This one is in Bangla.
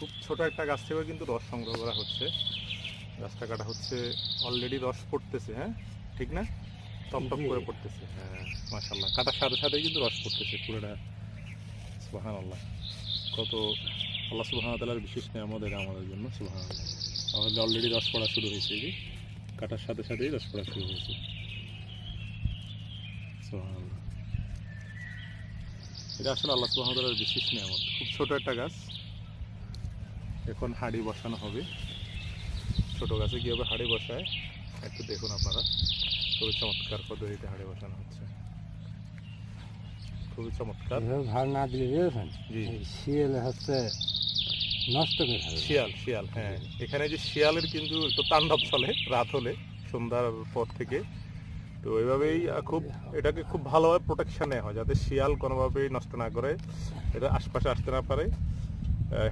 খুব ছোট একটা গাছ থেকে কিন্তু রস সংগ্রহ করা হচ্ছে। গাছটা কাটা হচ্ছে, অলরেডি রস পড়তেছে। হ্যাঁ, ঠিক না? টপ টপ করে পড়তেছে। হ্যাঁ, মাশাআল্লাহ, কাটার সাথে সাথে কিন্তু রস পড়তেছে পুরোটা। সুবহানাল্লাহ, কত আল্লাহ সুবহানাহু ওয়া তাআলার বিশেষ নিয়ামত এটা আমাদের জন্য। সুবহানাল্লাহ, আমাদের অলরেডি রস পড়া শুরু হয়েছে, এই যে কাটার সাথে সাথেই রস পড়া শুরু হয়েছে। সুবহানাল্লাহ, এটা আসলে আল্লাহ সুবহানাহু ওয়া তাআলার বিশেষ নিয়ামত। খুব ছোট একটা গাছ, এখন হাঁড়ি বসানো হবে। ছোট গাছে কীভাবে হাঁড়ি বসায় একটু দেখুন আপনারা। খুবই চমৎকার পদ্ধতিতে হাঁড়ি বসানো হচ্ছে, খুবই চমৎকার। এভাবে ভার না দিলে বুঝেছেন, জি, শিয়াল হচ্ছে নষ্ট করে ফেলে। শিয়াল, শিয়াল, হ্যাঁ, এখানে যে শিয়ালের কিন্তু একটু তাণ্ডব চলে রাত হলে, সন্ধ্যার পর থেকে। তো ওইভাবেই খুব এটাকে খুব ভালোভাবে প্রোটেকশন নেওয়া হয়, যাতে শিয়াল কোনোভাবেই নষ্ট না করে, এটা আশপাশে আসতে না পারে।